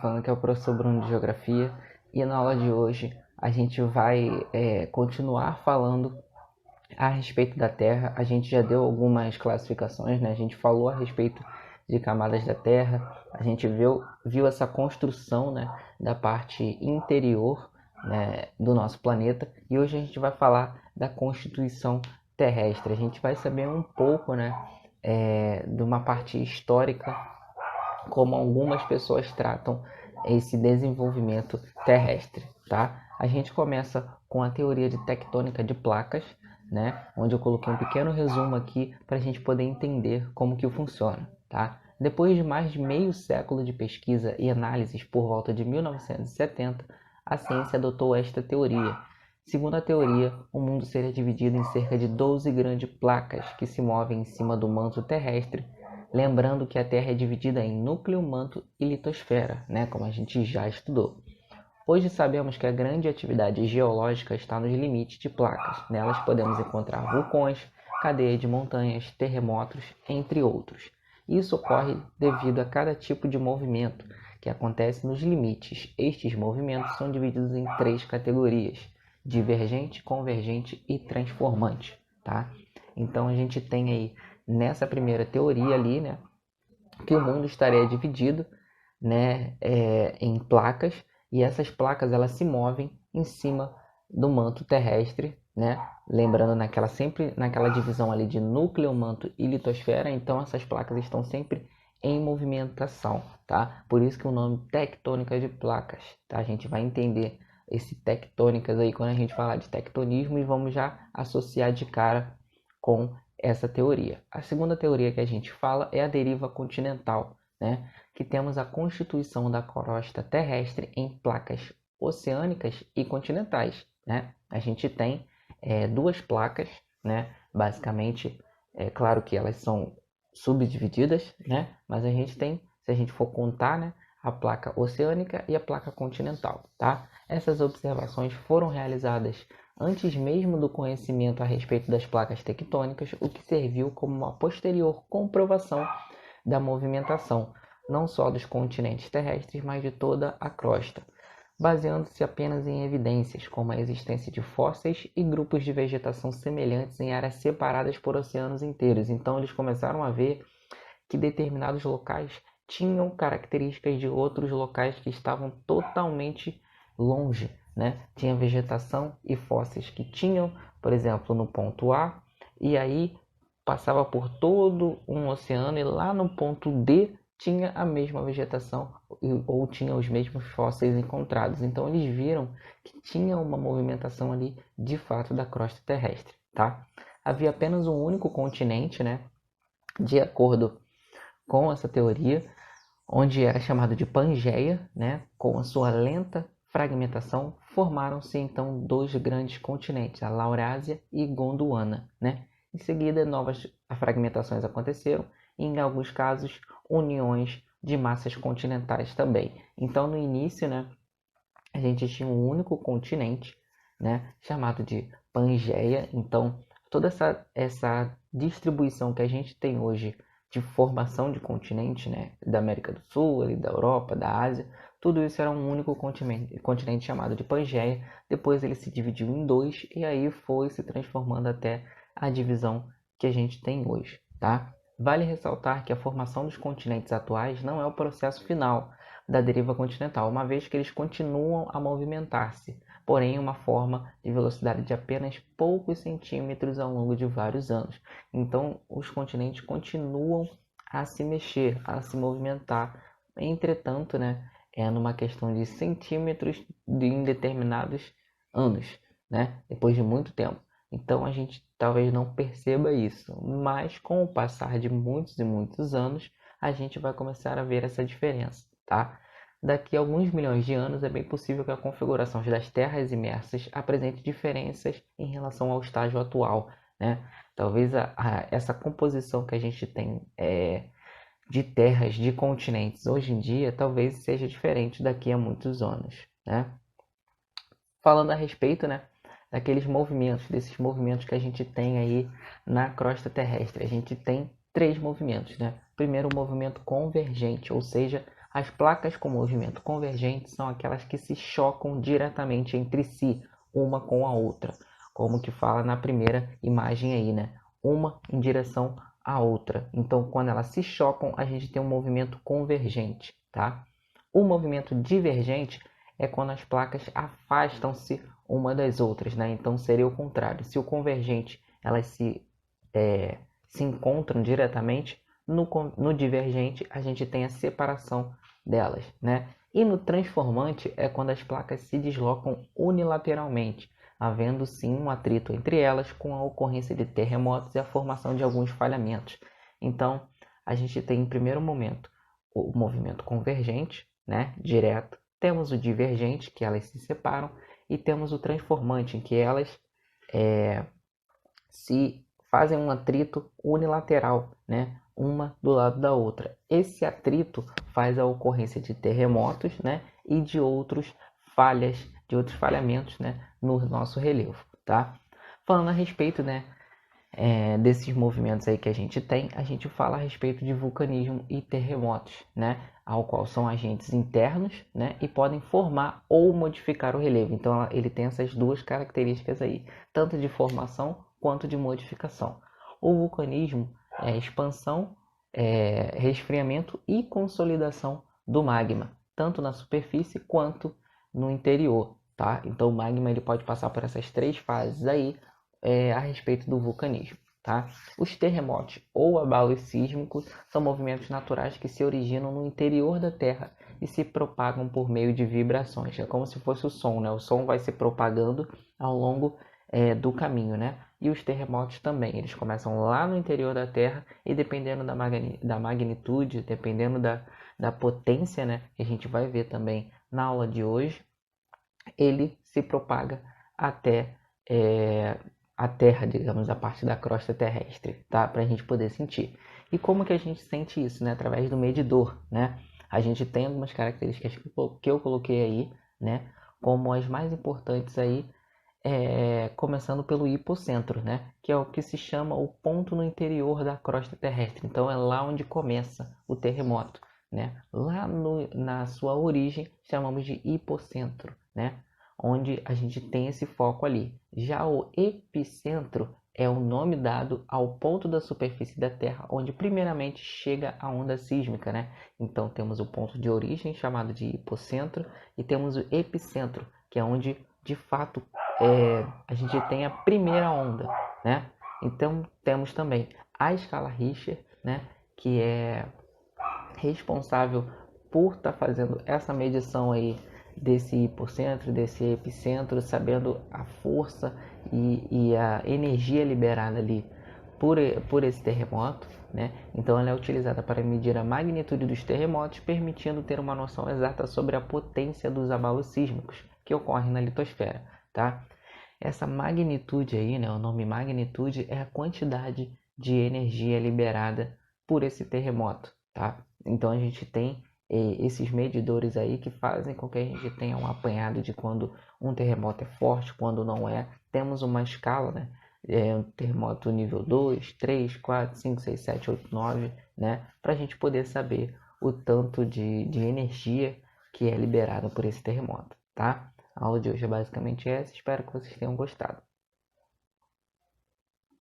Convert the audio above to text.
Falando que é o professor Bruno de Geografia, e na aula de hoje a gente vai continuar falando a respeito da Terra. A gente já deu algumas classificações, né? A gente falou a respeito de camadas da Terra, a gente viu essa construção, né, da parte interior, né, do nosso planeta, e hoje a gente vai falar da constituição terrestre. A gente vai saber um pouco, né, de uma parte histórica, como algumas pessoas tratam esse desenvolvimento terrestre, tá? A gente começa com a teoria de tectônica de placas, né? Onde eu coloquei um pequeno resumo aqui para a gente poder entender como que funciona, tá? Depois de mais de meio século de pesquisa e análises por volta de 1970, a ciência adotou esta teoria. Segundo a teoria, o mundo seria dividido em cerca de 12 grandes placas que se movem em cima do manto terrestre, lembrando que a Terra é dividida em núcleo, manto e litosfera, né, como a gente já estudou. Hoje sabemos que a grande atividade geológica está nos limites de placas. Nelas podemos encontrar vulcões, cadeia de montanhas, terremotos, entre outros. Isso ocorre devido a cada tipo de movimento que acontece nos limites. Estes movimentos são divididos em três categorias: divergente, convergente e transformante, tá? Então a gente tem aí nessa primeira teoria ali, né, que o mundo estaria dividido, né, em placas, e essas placas elas se movem em cima do manto terrestre, né? Lembrando sempre naquela divisão ali de núcleo, manto e litosfera, então essas placas estão sempre em movimentação, tá? Por isso que o nome tectônica de placas, tá? A gente vai entender esse tectônicas aí quando a gente falar de tectonismo e vamos já associar de cara com essa teoria. A segunda teoria que a gente fala é a deriva continental, né? Que temos a constituição da crosta terrestre em placas oceânicas e continentais, né? A gente tem duas placas, né? Basicamente, é claro que elas são subdivididas, né? Mas a gente tem, se a gente for contar, né, a placa oceânica e a placa continental, tá? Essas observações foram realizadas antes mesmo do conhecimento a respeito das placas tectônicas, o que serviu como uma posterior comprovação da movimentação, não só dos continentes terrestres, mas de toda a crosta, baseando-se apenas em evidências como a existência de fósseis e grupos de vegetação semelhantes em áreas separadas por oceanos inteiros. Então eles começaram a ver que determinados locais tinham características de outros locais que estavam totalmente longe, né? Tinha vegetação e fósseis que tinham, por exemplo, no ponto A, e aí passava por todo um oceano e lá no ponto D tinha a mesma vegetação ou tinha os mesmos fósseis encontrados. Então eles viram que tinha uma movimentação ali de fato da crosta terrestre, tá? Havia apenas um único continente, né? De acordo com essa teoria, onde era chamado de Pangeia, né? Com a sua lenta fragmentação, formaram-se então dois grandes continentes, a Laurásia e Gondwana, né? Em seguida, novas fragmentações aconteceram e, em alguns casos, uniões de massas continentais também. Então, no início, né, a gente tinha um único continente, né, chamado de Pangeia. Então, toda essa distribuição que a gente tem hoje de formação de continente, né, da América do Sul, ali, da Europa, da Ásia, tudo isso era um único continente chamado de Pangeia. Depois ele se dividiu em dois e aí foi se transformando até a divisão que a gente tem hoje, tá? Vale ressaltar que a formação dos continentes atuais não é o processo final da deriva continental, uma vez que eles continuam a movimentar-se, porém em uma forma de velocidade de apenas poucos centímetros ao longo de vários anos. Então, os continentes continuam a se mexer, a se movimentar. Entretanto, né, é numa questão de centímetros em determinados anos, né, depois de muito tempo. Então, a gente talvez não perceba isso, mas com o passar de muitos e muitos anos, a gente vai começar a ver essa diferença, tá? Daqui a alguns milhões de anos, é bem possível que a configuração das terras imersas apresente diferenças em relação ao estágio atual, né? Talvez essa composição que a gente tem de terras, de continentes hoje em dia, talvez seja diferente daqui a muitos anos, né? Falando a respeito, né, daqueles movimentos, desses movimentos que a gente tem aí na crosta terrestre, a gente tem três movimentos, né? Primeiro, o movimento convergente, ou seja, As placas com movimento convergente são aquelas que se chocam diretamente entre si, uma com a outra, como que fala na primeira imagem aí, né? Uma em direção à outra. Então, quando elas se chocam, a gente tem um movimento convergente, tá? O movimento divergente é quando as placas afastam-se uma das outras, né? Então, seria o contrário. Se o convergente elas se encontram diretamente, no divergente a gente tem a separação delas, né? E no transformante é quando as placas se deslocam unilateralmente, havendo sim um atrito entre elas com a ocorrência de terremotos e a formação de alguns falhamentos. Então, a gente tem em primeiro momento o movimento convergente, né, direto, temos o divergente, que elas se separam, e temos o transformante, em que elas se fazem um atrito unilateral, né? Uma do lado da outra. Esse atrito faz a ocorrência de terremotos, né? E de outros falhamentos, né? No nosso relevo, tá? Falando a respeito, né? Desses movimentos aí que a gente fala a respeito de vulcanismo e terremotos, né? Ao qual são agentes internos, né? E podem formar ou modificar o relevo. Então ele tem essas duas características aí, tanto de formação quanto de modificação. O vulcanismo é expansão, resfriamento e consolidação do magma, tanto na superfície quanto no interior, tá? Então o magma ele pode passar por essas três fases aí a respeito do vulcanismo, tá? Os terremotos ou abalos sísmicos são movimentos naturais que se originam no interior da Terra e se propagam por meio de vibrações. É como se fosse o som, né? O som vai se propagando ao longo do caminho, né? E os terremotos também, eles começam lá no interior da Terra e dependendo da magnitude, dependendo da potência, né? Que a gente vai ver também na aula de hoje, ele se propaga até a Terra, digamos, a parte da crosta terrestre, tá? Para a gente poder sentir. E como que a gente sente isso, né? Através do medidor, né? A gente tem algumas características que eu coloquei aí, né? Como as mais importantes aí, começando pelo hipocentro, né? Que é o que se chama o ponto no interior da crosta terrestre. Então é lá onde começa o terremoto, né? Lá na sua origem chamamos de hipocentro, né? Onde a gente tem esse foco ali. Já o epicentro é o nome dado ao ponto da superfície da Terra onde primeiramente chega a onda sísmica, né? Então temos o ponto de origem chamado de hipocentro e temos o epicentro, que é onde de fato a gente tem a primeira onda, né? Então temos também a escala Richter, né? Que é responsável por estar fazendo essa medição aí desse hipocentro, desse epicentro, sabendo a força e a energia liberada ali por esse terremoto, né? Então ela é utilizada para medir a magnitude dos terremotos, permitindo ter uma noção exata sobre a potência dos abalos sísmicos que ocorrem na litosfera, tá? Essa magnitude aí, né, o nome magnitude é a quantidade de energia liberada por esse terremoto, tá? Então a gente tem esses medidores aí que fazem com que a gente tenha um apanhado de quando um terremoto é forte, quando não é. Temos uma escala, né? Um terremoto nível 2, 3, 4, 5, 6, 7, 8, 9, né? Para a gente poder saber o tanto de energia que é liberada por esse terremoto, tá? A aula de hoje é basicamente essa. Espero que vocês tenham gostado.